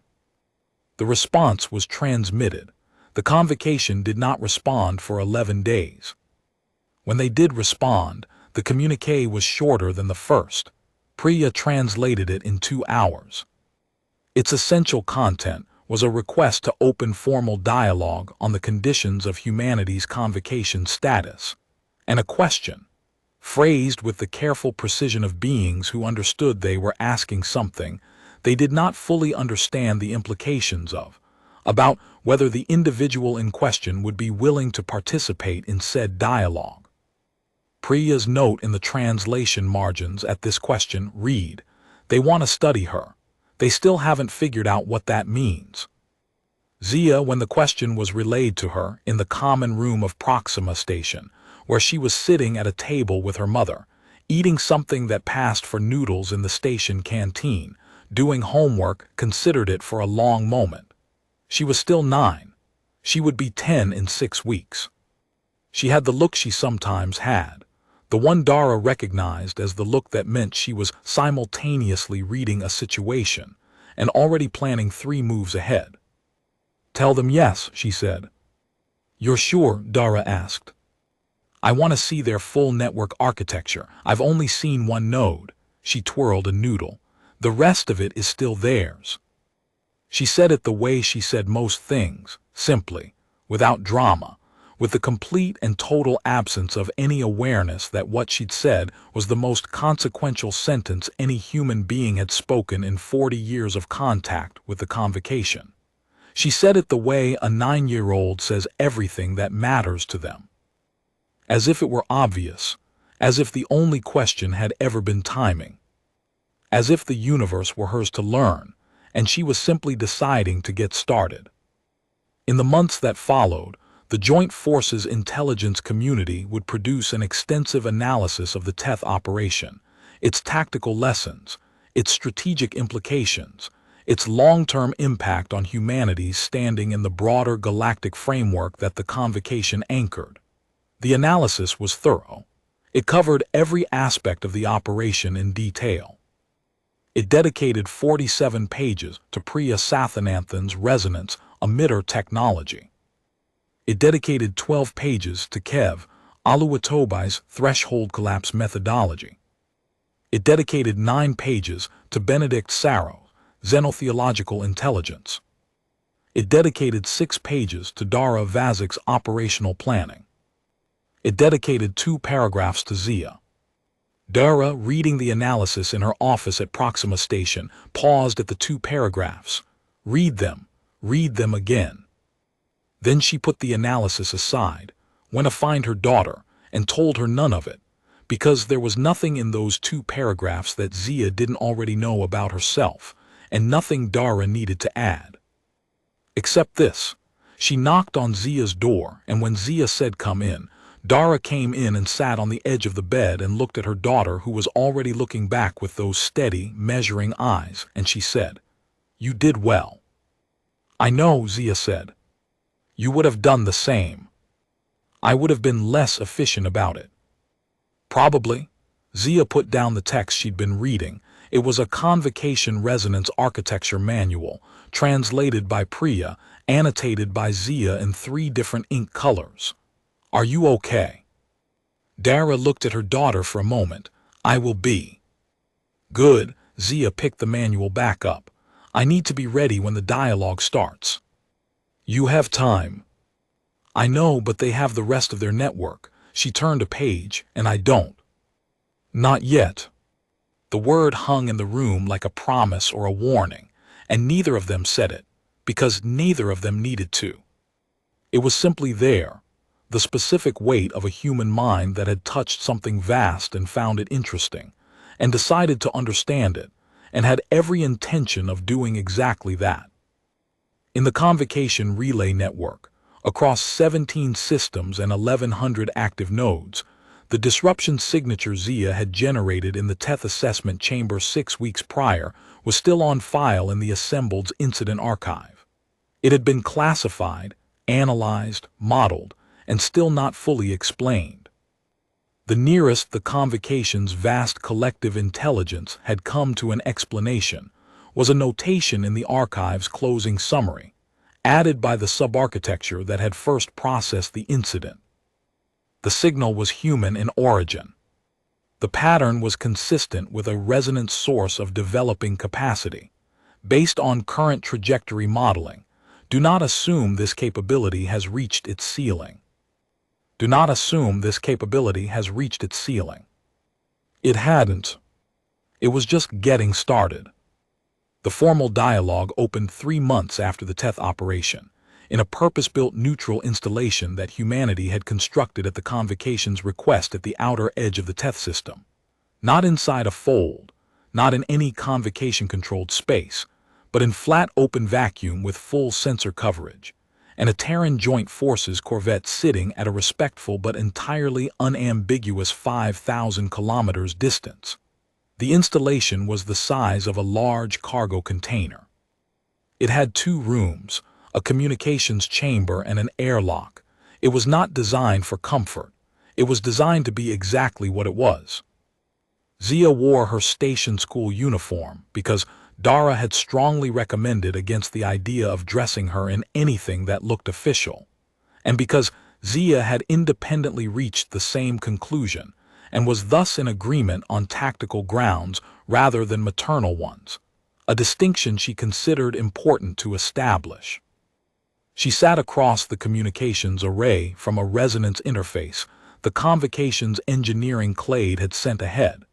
The response was transmitted. The convocation did not respond for 11 days. When they did respond, the communiqué was shorter than the first. Priya translated it in 2 hours. Its essential content was a request to open formal dialogue on the conditions of humanity's convocation status, and a question, phrased with the careful precision of beings who understood they were asking something they did not fully understand the implications of, about whether the individual in question would be willing to participate in said dialogue. Priya's note in the translation margins at this question read, "They want to study her. They still haven't figured out what that means." Zia, when the question was relayed to her in the common room of Proxima Station, where she was sitting at a table with her mother, eating something that passed for noodles in the station canteen, doing homework, considered it for a long moment. She was still 9. She would be 10 in 6 weeks. She had the look she sometimes had, the one Dara recognized as the look that meant she was simultaneously reading a situation and already planning 3 moves ahead. "Tell them yes," she said. "You're sure?" Dara asked. "I want to see their full network architecture. I've only seen one node." She twirled a noodle. "The rest of it is still theirs." She said it the way she said most things, simply, without drama, with the complete and total absence of any awareness that what she'd said was the most consequential sentence any human being had spoken in 40 years of contact with the convocation. She said it the way a 9-year-old says everything that matters to them. As if it were obvious, as if the only question had ever been timing. As if the universe were hers to learn, and she was simply deciding to get started. In the months that followed, the Joint Forces intelligence community would produce an extensive analysis of the TETH operation, its tactical lessons, its strategic implications, its long-term impact on humanity's standing in the broader galactic framework that the convocation anchored. The analysis was thorough. It covered every aspect of the operation in detail. It dedicated 47 pages to Priya Sathananthan's resonance emitter technology. It dedicated 12 pages to Kev Aluwatobi's threshold collapse methodology. It dedicated 9 pages to Benedict Sarro's xenotheological intelligence. It dedicated 6 pages to Dara Vazik's operational planning. It dedicated 2 paragraphs to Zia. Dara, reading the analysis in her office at Proxima Station, paused at the 2 paragraphs. Read them again. Then she put the analysis aside, went to find her daughter, and told her none of it, because there was nothing in those 2 paragraphs that Zia didn't already know about herself, and nothing Dara needed to add. Except this, she knocked on Zia's door, and when Zia said come in, Dara came in and sat on the edge of the bed and looked at her daughter, who was already looking back with those steady, measuring eyes, and she said, "You did well." "I know," Zia said. "You would have done the same. I would have been less efficient about it." "Probably." Zia put down the text she'd been reading. It was a Convocation Resonance Architecture Manual, translated by Priya, annotated by Zia in 3 different ink colors. "Are you okay?" Dara looked at her daughter for a moment. "I will be." "Good." Zia picked the manual back up. "I need to be ready when the dialogue starts." "You have time." "I know, but they have the rest of their network." She turned a page, "and I don't." "Not yet." The word hung in the room like a promise or a warning, and neither of them said it, because neither of them needed to. It was simply there, the specific weight of a human mind that had touched something vast and found it interesting, and decided to understand it, and had every intention of doing exactly that. In the Convocation Relay Network, across 17 systems and 1,100 active nodes, The disruption signature Zia had generated in the Teth assessment chamber 6 weeks prior was still on file in the Assembled's incident archive. It had been classified, analyzed, modeled, and still not fully explained. The nearest the Convocation's vast collective intelligence had come to an explanation was a notation in the archive's closing summary, added by the subarchitecture that had first processed the incident. The signal was human in origin. The pattern was consistent with a resonant source of developing capacity. Based on current trajectory modeling, do not assume this capability has reached its ceiling. Do not assume this capability has reached its ceiling. It hadn't. It was just getting started. The formal dialogue opened 3 months after the Teth operation, in a purpose-built neutral installation that humanity had constructed at the Convocation's request at the outer edge of the Teth system. Not inside a fold, not in any Convocation-controlled space, but in flat open vacuum with full sensor coverage, and a Terran Joint Forces corvette sitting at a respectful but entirely unambiguous 5,000 kilometers distance. The installation was the size of a large cargo container. It had 2 rooms, a communications chamber and an airlock. It was not designed for comfort. It was designed to be exactly what it was. Zia wore her station school uniform because Dara had strongly recommended against the idea of dressing her in anything that looked official, and because Zia had independently reached the same conclusion and was thus in agreement on tactical grounds rather than maternal ones, a distinction she considered important to establish. She sat across the communications array from a resonance interface the Convocation's engineering clade had sent ahead,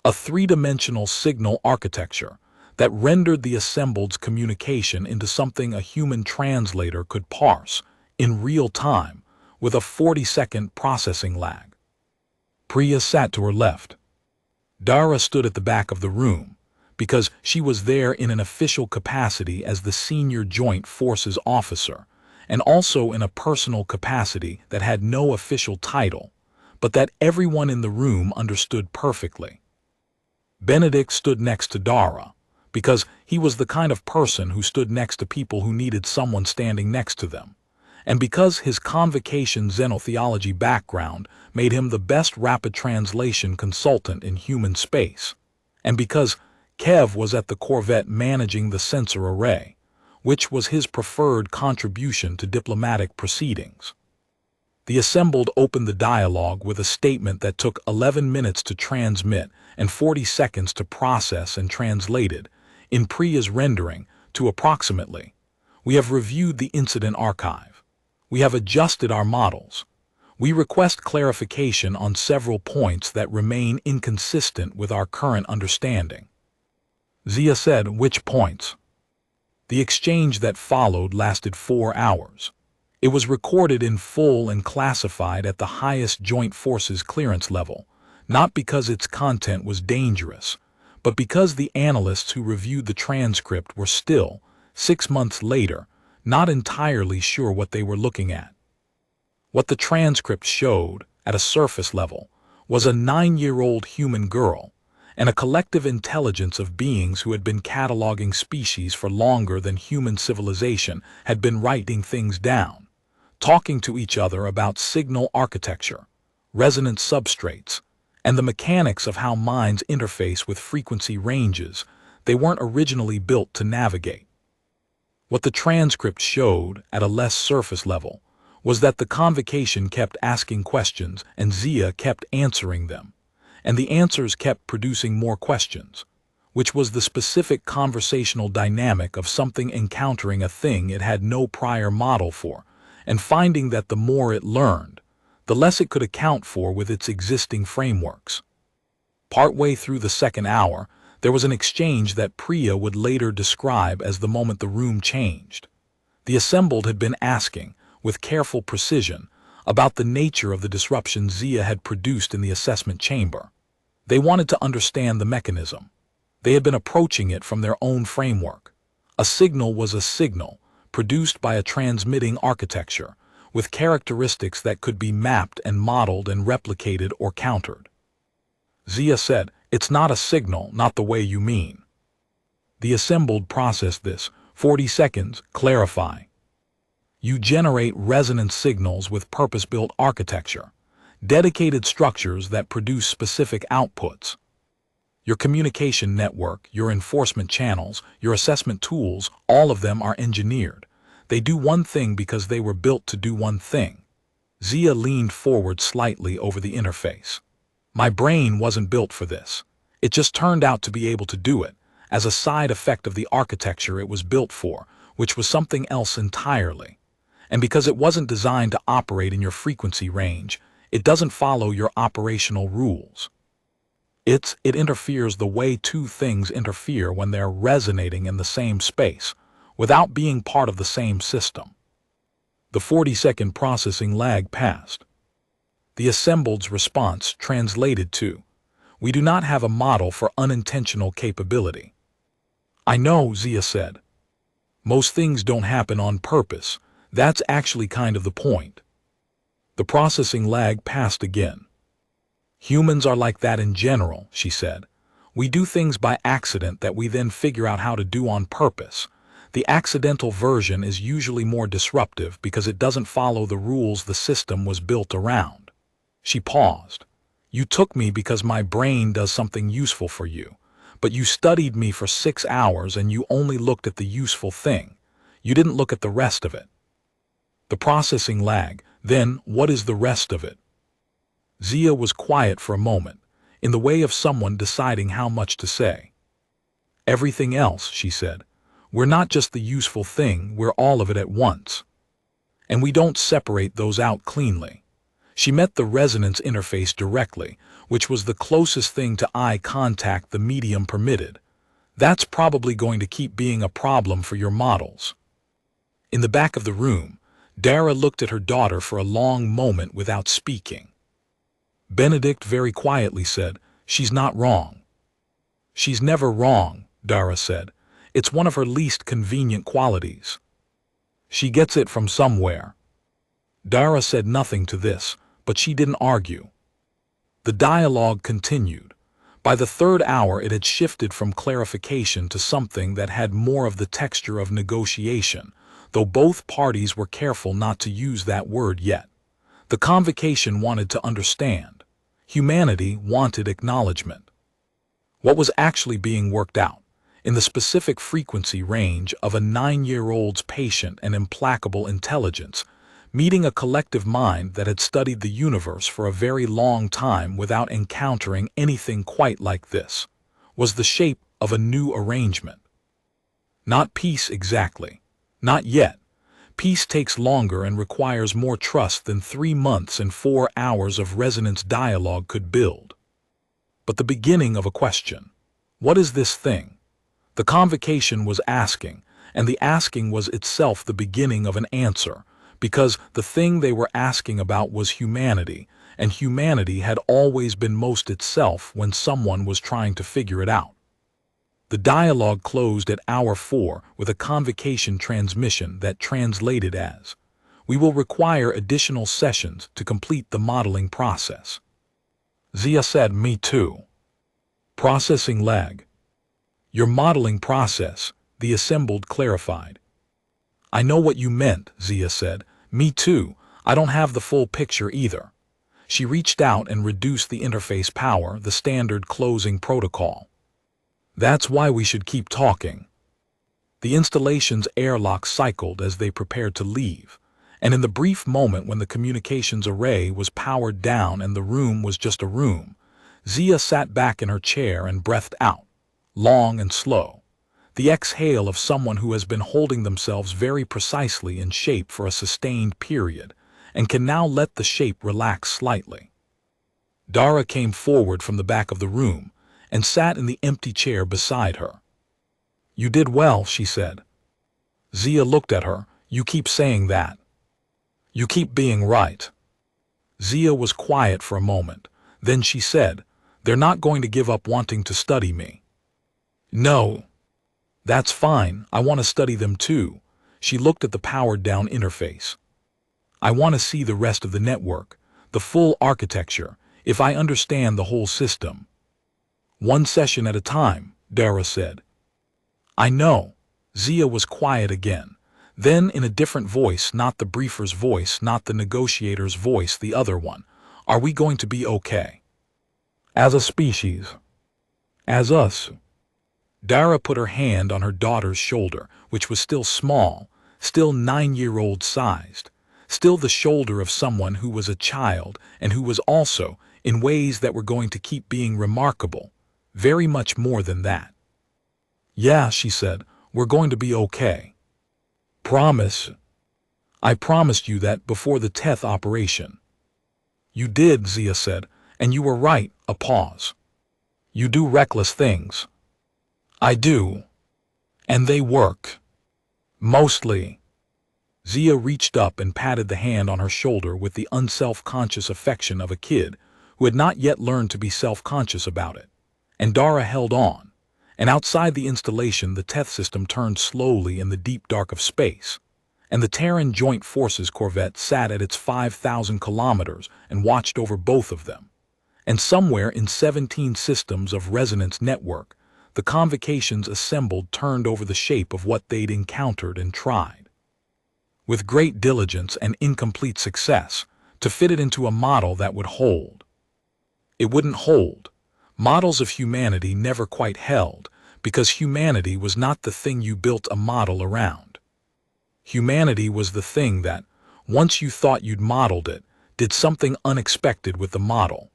a 3-dimensional signal architecture that rendered the Assembled's communication into something a human translator could parse in real time with a 40-second processing lag. Priya sat to her left. Dara stood at the back of the room because she was there in an official capacity as the senior Joint Forces officer, and also in a personal capacity that had no official title, but that everyone in the room understood perfectly. Benedict stood next to Dara, because he was the kind of person who stood next to people who needed someone standing next to them, and because his Convocation xenotheology background made him the best rapid translation consultant in human space, and because Kev was at the Corvette managing the sensor array, which was his preferred contribution to diplomatic proceedings. The Assembled opened the dialogue with a statement that took 11 minutes to transmit and 40 seconds to process and translated, in Priya's rendering, to approximately, "We have reviewed the incident archive. We have adjusted our models. We request clarification on several points that remain inconsistent with our current understanding." Zia said, "Which points?" The exchange that followed lasted 4 hours. It was recorded in full and classified at the highest Joint Forces clearance level, not because its content was dangerous, but because the analysts who reviewed the transcript were still, 6 months later, not entirely sure what they were looking at. What the transcript showed, at a surface level, was a 9-year-old human girl, and a collective intelligence of beings who had been cataloging species for longer than human civilization had been writing things down, talking to each other about signal architecture, resonance substrates, and the mechanics of how minds interface with frequency ranges they weren't originally built to navigate. What the transcript showed, at a less surface level, was that the Convocation kept asking questions and Zia kept answering them, and the answers kept producing more questions, which was the specific conversational dynamic of something encountering a thing it had no prior model for, and finding that the more it learned, the less it could account for with its existing frameworks. Partway through the second hour, there was an exchange that Priya would later describe as the moment the room changed. The Assembled had been asking, with careful precision, about the nature of the disruption Zia had produced in the assessment chamber. They wanted to understand the mechanism. They had been approaching it from their own framework. A signal was a signal, produced by a transmitting architecture, with characteristics that could be mapped and modeled and replicated or countered. Zia said, "It's not a signal, not the way you mean." The assembled process this. 40 seconds, clarify. You generate resonance signals with purpose-built architecture, dedicated structures that produce specific outputs. Your communication network, your enforcement channels, your assessment tools, all of them are engineered. They do one thing because they were built to do one thing. Zia leaned forward slightly over the interface. My brain wasn't built for this. It just turned out to be able to do it, as a side effect of the architecture it was built for, which was something else entirely. And because it wasn't designed to operate in your frequency range, it doesn't follow your operational rules. It interferes the way two things interfere when they're resonating in the same space, without being part of the same system. The 40-second processing lag passed. The assembled's response translated to, "We do not have a model for unintentional capability." "I know," Zia said. "Most things don't happen on purpose. That's actually kind of the point." The processing lag passed again. "Humans are like that in general," she said. "We do things by accident that we then figure out how to do on purpose. The accidental version is usually more disruptive because it doesn't follow the rules the system was built around." She paused. "You took me because my brain does something useful for you, but you studied me for 6 hours and you only looked at the useful thing. You didn't look at the rest of it." The processing lag, then what is the rest of it? Zia was quiet for a moment, in the way of someone deciding how much to say. "Everything else," she said. "We're not just the useful thing, we're all of it at once. And we don't separate those out cleanly." She met the resonance interface directly, which was the closest thing to eye contact the medium permitted. That's probably going to keep being a problem for your models. In the back of the room, Dara looked at her daughter for a long moment without speaking. Benedict very quietly said, "She's not wrong." "She's never wrong," Dara said. "It's one of her least convenient qualities. She gets it from somewhere." Dara said nothing to this, but she didn't argue. The dialogue continued. By the third hour it had shifted from clarification to something that had more of the texture of negotiation, though both parties were careful not to use that word yet. The convocation wanted to understand. Humanity wanted acknowledgement. What was actually being worked out, in the specific frequency range of a 9-year-old's patient and implacable intelligence, meeting a collective mind that had studied the universe for a very long time without encountering anything quite like this, was the shape of a new arrangement. Not peace exactly. Not yet. Peace takes longer and requires more trust than 3 months and 4 hours of resonance dialogue could build. But the beginning of a question. What is this thing? The convocation was asking, and the asking was itself the beginning of an answer, because the thing they were asking about was humanity, and humanity had always been most itself when someone was trying to figure it out. The dialogue closed at hour 4 with a convocation transmission that translated as, "We will require additional sessions to complete the modeling process." Zia said, "Me too." Processing lag. "Your modeling process," the assembled clarified. "I know what you meant," Zia said. "Me too. I don't have the full picture either." She reached out and reduced the interface power, the standard closing protocol. "That's why we should keep talking." The installation's airlock cycled as they prepared to leave, and in the brief moment when the communications array was powered down and the room was just a room, Zia sat back in her chair and breathed out, long and slow, the exhale of someone who has been holding themselves very precisely in shape for a sustained period and can now let the shape relax slightly. Dara came forward from the back of the room and sat in the empty chair beside her. "You did well," she said. Zia looked at her. "You keep saying that. You keep being right." Zia was quiet for a moment. Then she said, "They're not going to give up wanting to study me." "No. That's fine. I want to study them too." She looked at the powered-down interface. I want to see the rest of the network, the full architecture, if I understand the whole system. One session at a time, Dara said. I know. Zia was quiet again. Then in a different voice, not the briefer's voice, not the negotiator's voice, the other one. Are we going to be okay? As a species. As us. Dara put her hand on her daughter's shoulder, which was still small, still 9-year-old sized, still the shoulder of someone who was a child and who was also, in ways that were going to keep being remarkable, very much more than that. Yeah, she said, we're going to be okay. Promise. I promised you that before the Teth operation. You did, Zia said, and you were right, a pause. You do reckless things. I do. And they work. Mostly. Zia reached up and patted the hand on her shoulder with the unself-conscious affection of a kid who had not yet learned to be self-conscious about it. And Dara held on. And outside the installation, the Teth system turned slowly in the deep dark of space. And the Terran Joint Forces Corvette sat at its 5,000 kilometers and watched over both of them. And somewhere in 17 systems of resonance network, the convocations assembled turned over the shape of what they'd encountered and tried. With great diligence and incomplete success, to fit it into a model that would hold. It wouldn't hold. Models of humanity never quite held, because humanity was not the thing you built a model around. Humanity was the thing that, once you thought you'd modeled it, did something unexpected with the model.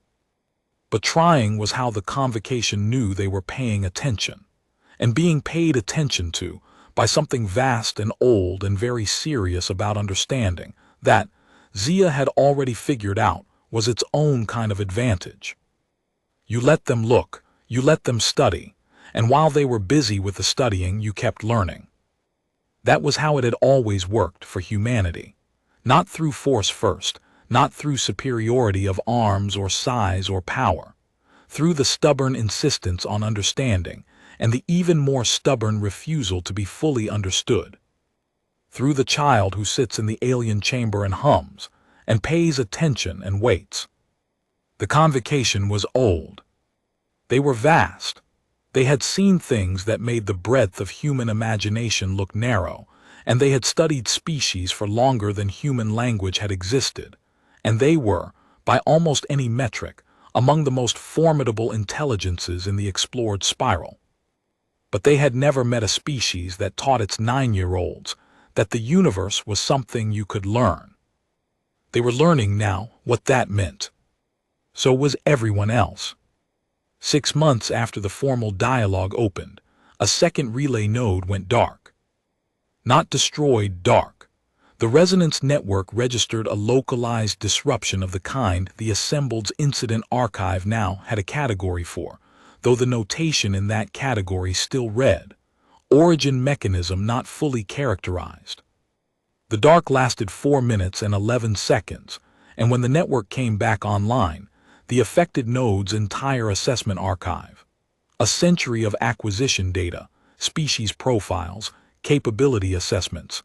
But trying was how the convocation knew they were paying attention, and being paid attention to by something vast and old and very serious about understanding that, Zia had already figured out, was its own kind of advantage. You let them look, you let them study, and while they were busy with the studying, you kept learning. That was how it had always worked for humanity. Not through force first, not through superiority of arms or size or power, through the stubborn insistence on understanding and the even more stubborn refusal to be fully understood. Through the child who sits in the alien chamber and hums, and pays attention and waits. The convocation was old. They were vast. They had seen things that made the breadth of human imagination look narrow, and they had studied species for longer than human language had existed, and they were, by almost any metric, among the most formidable intelligences in the explored spiral. But they had never met a species that taught its 9-year-olds that the universe was something you could learn. They were learning now what that meant. So was everyone else. 6 months after the formal dialogue opened, a second relay node went dark. Not destroyed, dark. The resonance network registered a localized disruption of the kind the assembled's incident archive now had a category for, though the notation in that category still read, origin mechanism not fully characterized. The dark lasted 4 minutes and 11 seconds, and when the network came back online, the affected node's entire assessment archive, a century of acquisition data, species profiles, capability assessments,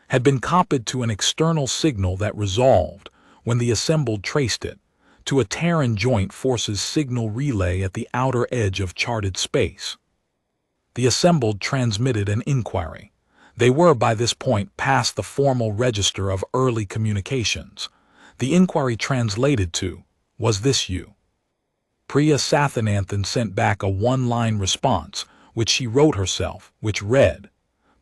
had been copied to an external signal that resolved, when the assembled traced it, to a Terran Joint Forces signal relay at the outer edge of charted space. The assembled transmitted an inquiry. They were by this point past the formal register of early communications. The inquiry translated to, "Was this you?" Priya Sathananthan sent back a one-line response, which she wrote herself, which read,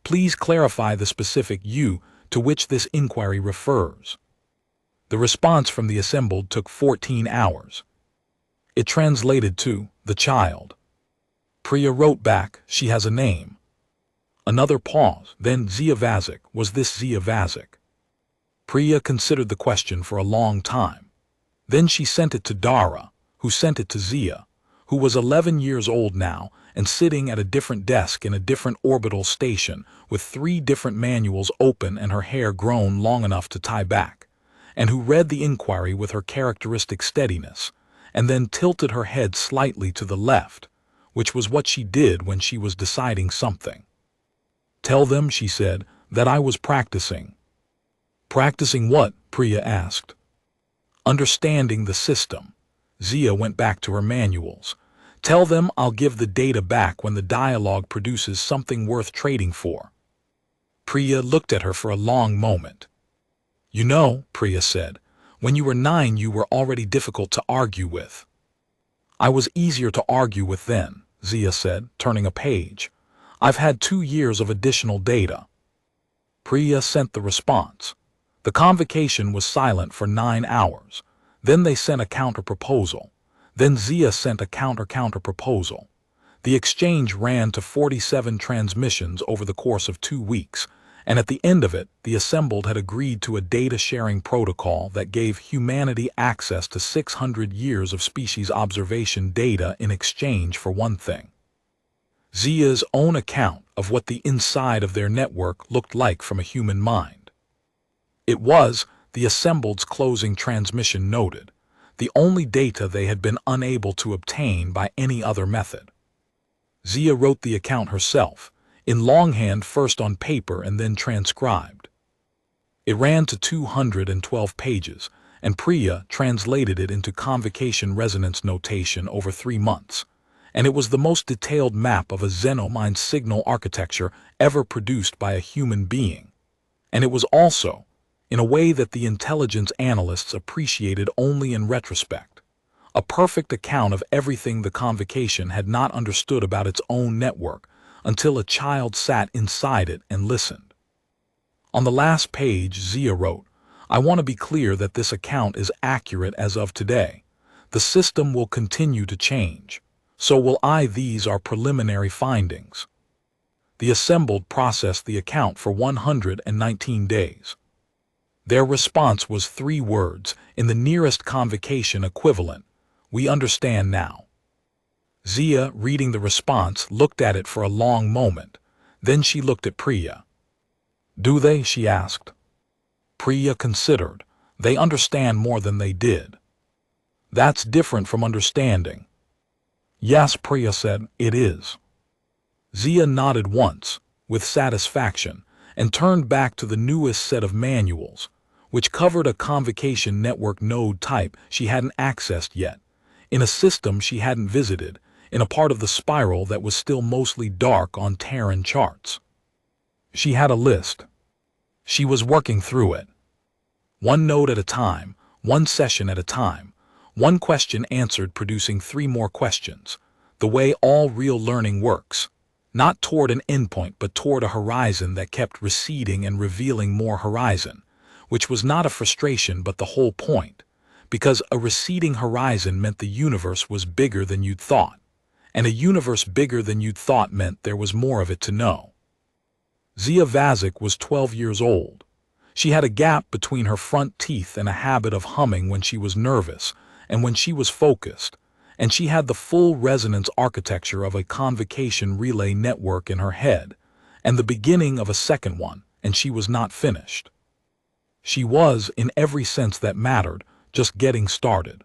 "Please clarify the specific you to which this inquiry refers." The response from the assembled took 14 hours. It translated to, "The child." Priya wrote back, "She has a name." Another pause, then Zia Vazik. Was this Zia Vazik? Priya considered the question for a long time. Then she sent it to Dara, who sent it to Zia, who was 11 years old now and sitting at a different desk in a different orbital station with 3 different manuals open and her hair grown long enough to tie back, and who read the inquiry with her characteristic steadiness, and then tilted her head slightly to the left, which was what she did when she was deciding something. "Tell them," she said, "that I was practicing." "Practicing what?" Priya asked. Understanding the system. Zia went back to her manuals. Tell them I'll give the data back when the dialogue produces something worth trading for. Priya looked at her for a long moment. You know, Priya said, when you were 9 you were already difficult to argue with. I was easier to argue with then, Zia said, turning a page. I've had 2 years of additional data. Priya sent the response. The convocation was silent for 9 hours. Then they sent a counter-proposal. Then Zia sent a counter-proposal. The exchange ran to 47 transmissions over the course of 2 weeks, and at the end of it, the assembled had agreed to a data-sharing protocol that gave humanity access to 600 years of species observation data in exchange for one thing. Zia's own account of what the inside of their network looked like from a human mind. It was, the assembled's closing transmission noted, the only data they had been unable to obtain by any other method. Zia wrote the account herself, in longhand first on paper and then transcribed. It ran to 212 pages, and Priya translated it into convocation resonance notation over 3 months, and it was the most detailed map of a xenomind signal architecture ever produced by a human being. And it was also, in a way that the intelligence analysts appreciated only in retrospect, a perfect account of everything the convocation had not understood about its own network until a child sat inside it and listened. On the last page, Zia wrote, I want to be clear that this account is accurate as of today. The system will continue to change. So will I. These are preliminary findings. The assembled processed the account for 119 days. Their response was 3 words, in the nearest convocation equivalent. We understand now. Zia, reading the response, looked at it for a long moment. Then she looked at Priya. Do they? She asked. Priya considered. They understand more than they did. That's different from understanding. Yes, Priya said, it is. Zia nodded once, with satisfaction, and turned back to the newest set of manuals, which covered a convocation network node type she hadn't accessed yet, in a system she hadn't visited, in a part of the spiral that was still mostly dark on Terran charts. She had a list. She was working through it. 1 node at a time, 1 session at a time, 1 question answered producing 3 more questions, the way all real learning works, not toward an endpoint but toward a horizon that kept receding and revealing more horizon, which was not a frustration but the whole point, because a receding horizon meant the universe was bigger than you'd thought, and a universe bigger than you'd thought meant there was more of it to know. Zia Vazik was 12 years old. She had a gap between her front teeth and a habit of humming when she was nervous and when she was focused, and she had the full resonance architecture of a convocation relay network in her head, and the beginning of a second one, and she was not finished. She was, in every sense that mattered, just getting started.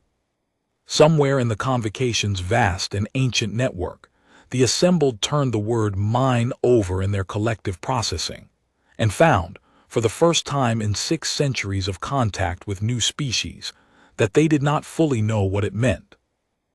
Somewhere in the convocation's vast and ancient network, the assembled turned the word mine over in their collective processing, and found, for the first time in 6 centuries of contact with new species, that they did not fully know what it meant.